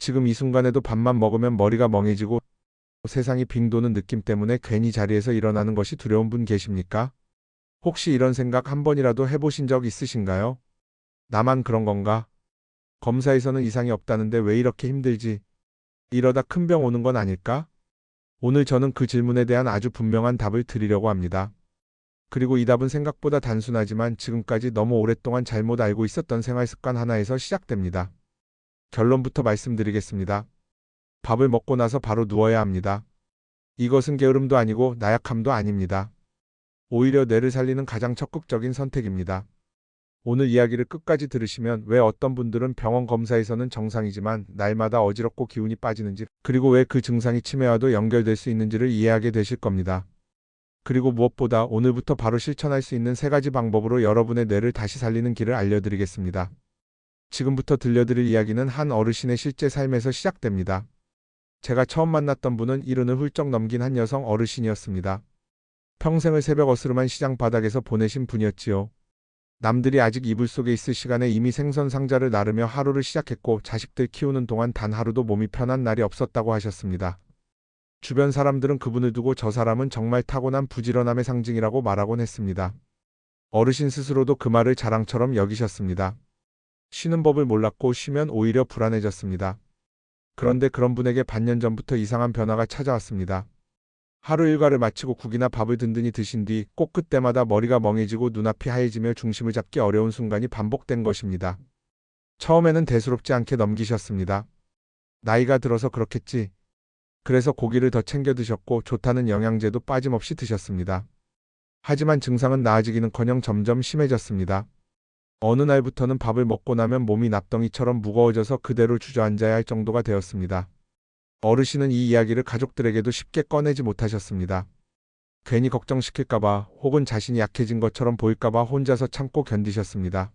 지금 이 순간에도 밥만 먹으면 머리가 멍해지고 세상이 빙 도는 느낌 때문에 괜히 자리에서 일어나는 것이 두려운 분 계십니까? 혹시 이런 생각 한 번이라도 해보신 적 있으신가요? 나만 그런 건가? 검사에서는 이상이 없다는데 왜 이렇게 힘들지? 이러다 큰 병 오는 건 아닐까? 오늘 저는 그 질문에 대한 아주 분명한 답을 드리려고 합니다. 그리고 이 답은 생각보다 단순하지만 지금까지 너무 오랫동안 잘못 알고 있었던 생활 습관 하나에서 시작됩니다. 결론부터 말씀드리겠습니다. 밥을 먹고 나서 바로 누워야 합니다. 이것은 게으름도 아니고 나약함도 아닙니다. 오히려 뇌를 살리는 가장 적극적인 선택입니다. 오늘 이야기를 끝까지 들으시면 왜 어떤 분들은 병원 검사에서는 정상이지만 날마다 어지럽고 기운이 빠지는지, 그리고 왜 그 증상이 치매와도 연결될 수 있는지를 이해하게 되실 겁니다. 그리고 무엇보다 오늘부터 바로 실천할 수 있는 3가지 방법으로 여러분의 뇌를 다시 살리는 길을 알려드리겠습니다. 지금부터 들려드릴 이야기는 한 어르신의 실제 삶에서 시작됩니다. 제가 처음 만났던 분은 70을 훌쩍 넘긴 한 여성 어르신이었습니다. 평생을 새벽 어스름한 시장 바닥에서 보내신 분이었지요. 남들이 아직 이불 속에 있을 시간에 이미 생선 상자를 나르며 하루를 시작했고 자식들 키우는 동안 단 하루도 몸이 편한 날이 없었다고 하셨습니다. 주변 사람들은 그분을 두고 저 사람은 정말 타고난 부지런함의 상징이라고 말하곤 했습니다. 어르신 스스로도 그 말을 자랑처럼 여기셨습니다. 쉬는 법을 몰랐고 쉬면 오히려 불안해졌습니다. 그런데 그런 분에게 반년 전부터 이상한 변화가 찾아왔습니다. 하루 일과를 마치고 국이나 밥을 든든히 드신 뒤 꼭 그때마다 머리가 멍해지고 눈앞이 하얘지며 중심을 잡기 어려운 순간이 반복된 것입니다. 처음에는 대수롭지 않게 넘기셨습니다. 나이가 들어서 그렇겠지. 그래서 고기를 더 챙겨 드셨고 좋다는 영양제도 빠짐없이 드셨습니다. 하지만 증상은 나아지기는커녕 점점 심해졌습니다. 어느 날부터는 밥을 먹고 나면 몸이 납덩이처럼 무거워져서 그대로 주저앉아야 할 정도가 되었습니다. 어르신은 이 이야기를 가족들에게도 쉽게 꺼내지 못하셨습니다. 괜히 걱정시킬까봐 혹은 자신이 약해진 것처럼 보일까봐 혼자서 참고 견디셨습니다.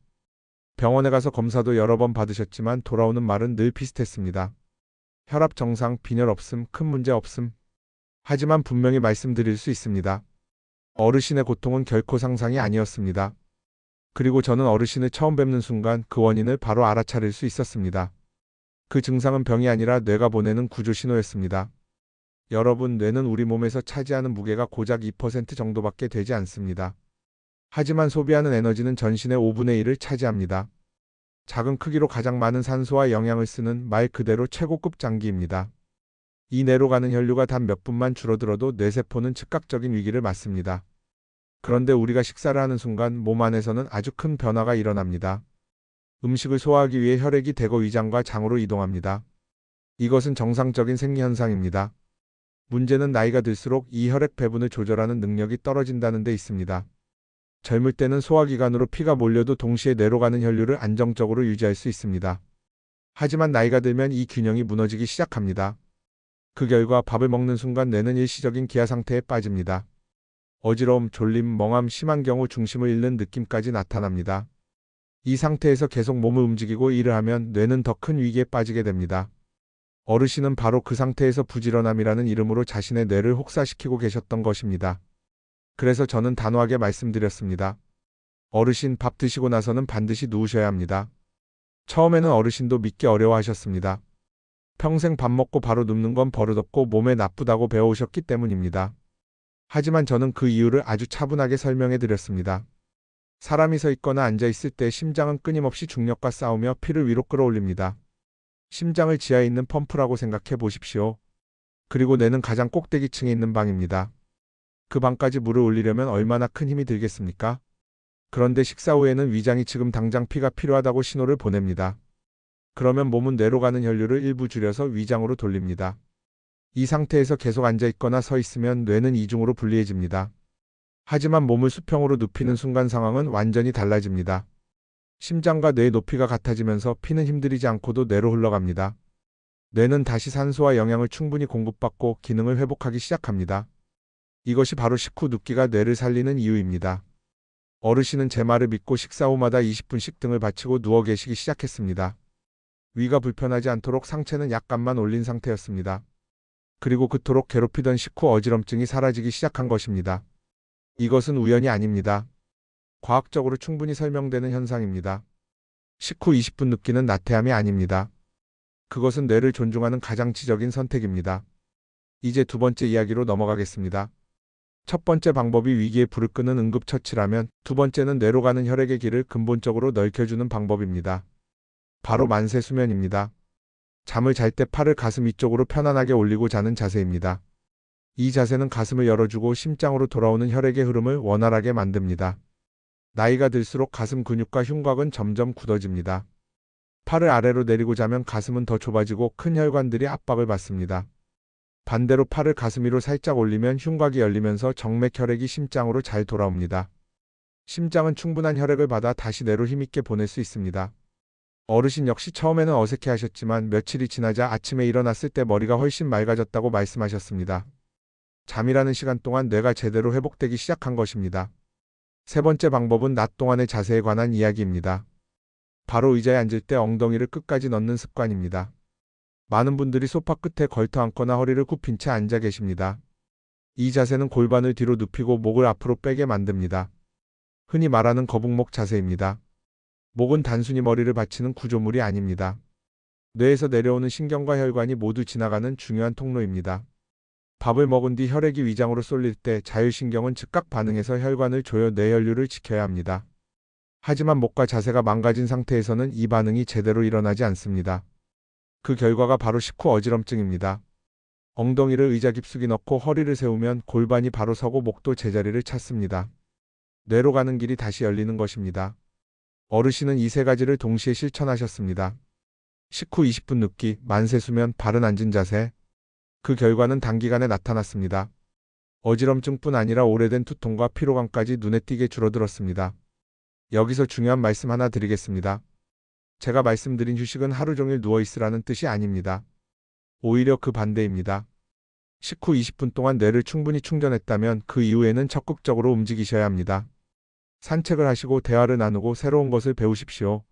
병원에 가서 검사도 여러 번 받으셨지만 돌아오는 말은 늘 비슷했습니다. 혈압 정상, 빈혈 없음, 큰 문제 없음. 하지만 분명히 말씀드릴 수 있습니다. 어르신의 고통은 결코 상상이 아니었습니다. 그리고 저는 어르신을 처음 뵙는 순간 그 원인을 바로 알아차릴 수 있었습니다. 그 증상은 병이 아니라 뇌가 보내는 구조 신호였습니다. 여러분, 뇌는 우리 몸에서 차지하는 무게가 고작 2% 정도밖에 되지 않습니다. 하지만 소비하는 에너지는 전신의 5분의 1을 차지합니다. 작은 크기로 가장 많은 산소와 영양을 쓰는 말 그대로 최고급 장기입니다. 이 뇌로 가는 혈류가 단 몇 분만 줄어들어도 뇌세포는 즉각적인 위기를 맞습니다. 그런데 우리가 식사를 하는 순간 몸 안에서는 아주 큰 변화가 일어납니다. 음식을 소화하기 위해 혈액이 대거 위장과 장으로 이동합니다. 이것은 정상적인 생리현상입니다. 문제는 나이가 들수록 이 혈액 배분을 조절하는 능력이 떨어진다는 데 있습니다. 젊을 때는 소화기관으로 피가 몰려도 동시에 뇌로 가는 혈류를 안정적으로 유지할 수 있습니다. 하지만 나이가 들면 이 균형이 무너지기 시작합니다. 그 결과 밥을 먹는 순간 뇌는 일시적인 기아 상태에 빠집니다. 어지러움, 졸림, 멍함, 심한 경우 중심을 잃는 느낌까지 나타납니다. 이 상태에서 계속 몸을 움직이고 일을 하면 뇌는 더 큰 위기에 빠지게 됩니다. 어르신은 바로 그 상태에서 부지런함이라는 이름으로 자신의 뇌를 혹사시키고 계셨던 것입니다. 그래서 저는 단호하게 말씀드렸습니다. 어르신, 밥 드시고 나서는 반드시 누우셔야 합니다. 처음에는 어르신도 믿기 어려워하셨습니다. 평생 밥 먹고 바로 눕는 건 버릇없고 몸에 나쁘다고 배워오셨기 때문입니다. 하지만 저는 그 이유를 아주 차분하게 설명해 드렸습니다. 사람이 서 있거나 앉아 있을 때 심장은 끊임없이 중력과 싸우며 피를 위로 끌어올립니다. 심장을 지하에 있는 펌프라고 생각해 보십시오. 그리고 뇌는 가장 꼭대기층에 있는 방입니다. 그 방까지 물을 올리려면 얼마나 큰 힘이 들겠습니까? 그런데 식사 후에는 위장이 지금 당장 피가 필요하다고 신호를 보냅니다. 그러면 몸은 뇌로 가는 혈류를 일부 줄여서 위장으로 돌립니다. 이 상태에서 계속 앉아 있거나 서 있으면 뇌는 이중으로 분리해집니다. 하지만 몸을 수평으로 눕히는 순간 상황은 완전히 달라집니다. 심장과 뇌의 높이가 같아지면서 피는 힘들이지 않고도 뇌로 흘러갑니다. 뇌는 다시 산소와 영양을 충분히 공급받고 기능을 회복하기 시작합니다. 이것이 바로 식후 눕기가 뇌를 살리는 이유입니다. 어르신은 제 말을 믿고 식사 후마다 20분씩 등을 받치고 누워 계시기 시작했습니다. 위가 불편하지 않도록 상체는 약간만 올린 상태였습니다. 그리고 그토록 괴롭히던 식후 어지럼증이 사라지기 시작한 것입니다. 이것은 우연이 아닙니다. 과학적으로 충분히 설명되는 현상입니다. 식후 20분 눕기는 나태함이 아닙니다. 그것은 뇌를 존중하는 가장 지적인 선택입니다. 이제 두 번째 이야기로 넘어가겠습니다. 첫 번째 방법이 위기에 불을 끄는 응급처치라면 두 번째는 뇌로 가는 혈액의 길을 근본적으로 넓혀주는 방법입니다. 바로 만세 수면입니다. 잠을 잘 때 팔을 가슴 위쪽으로 편안하게 올리고 자는 자세입니다. 이 자세는 가슴을 열어주고 심장으로 돌아오는 혈액의 흐름을 원활하게 만듭니다. 나이가 들수록 가슴 근육과 흉곽은 점점 굳어집니다. 팔을 아래로 내리고 자면 가슴은 더 좁아지고 큰 혈관들이 압박을 받습니다. 반대로 팔을 가슴 위로 살짝 올리면 흉곽이 열리면서 정맥 혈액이 심장으로 잘 돌아옵니다. 심장은 충분한 혈액을 받아 다시 뇌로 힘있게 보낼 수 있습니다. 어르신 역시 처음에는 어색해 하셨지만 며칠이 지나자 아침에 일어났을 때 머리가 훨씬 맑아졌다고 말씀하셨습니다. 잠이라는 시간 동안 뇌가 제대로 회복되기 시작한 것입니다. 세 번째 방법은 낮 동안의 자세에 관한 이야기입니다. 바로 의자에 앉을 때 엉덩이를 끝까지 넣는 습관입니다. 많은 분들이 소파 끝에 걸터 앉거나 허리를 굽힌 채 앉아 계십니다. 이 자세는 골반을 뒤로 눕히고 목을 앞으로 빼게 만듭니다. 흔히 말하는 거북목 자세입니다. 목은 단순히 머리를 받치는 구조물이 아닙니다. 뇌에서 내려오는 신경과 혈관이 모두 지나가는 중요한 통로입니다. 밥을 먹은 뒤 혈액이 위장으로 쏠릴 때 자율신경은 즉각 반응해서 혈관을 조여 뇌혈류를 지켜야 합니다. 하지만 목과 자세가 망가진 상태에서는 이 반응이 제대로 일어나지 않습니다. 그 결과가 바로 식후 어지럼증입니다. 엉덩이를 의자 깊숙이 넣고 허리를 세우면 골반이 바로 서고 목도 제자리를 찾습니다. 뇌로 가는 길이 다시 열리는 것입니다. 어르신은 이 세 가지를 동시에 실천하셨습니다. 식후 20분 눕기, 만세수면, 바른 앉은 자세. 그 결과는 단기간에 나타났습니다. 어지럼증뿐 아니라 오래된 두통과 피로감까지 눈에 띄게 줄어들었습니다. 여기서 중요한 말씀 하나 드리겠습니다. 제가 말씀드린 휴식은 하루 종일 누워있으라는 뜻이 아닙니다. 오히려 그 반대입니다. 식후 20분 동안 뇌를 충분히 충전했다면 그 이후에는 적극적으로 움직이셔야 합니다. 산책을 하시고 대화를 나누고 새로운 것을 배우십시오.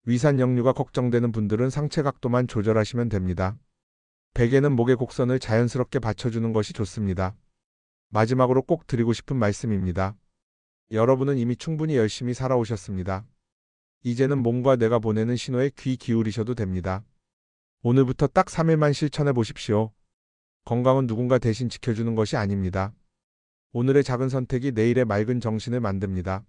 위산 역류가 걱정되는 분들은 상체 각도만 조절하시면 됩니다. 베개는 목의 곡선을 자연스럽게 받쳐주는 것이 좋습니다. 마지막으로 꼭 드리고 싶은 말씀입니다. 여러분은 이미 충분히 열심히 살아오셨습니다. 이제는 몸과 뇌가 보내는 신호에 귀 기울이셔도 됩니다. 오늘부터 딱 3일만 실천해 보십시오. 건강은 누군가 대신 지켜주는 것이 아닙니다. 오늘의 작은 선택이 내일의 맑은 정신을 만듭니다.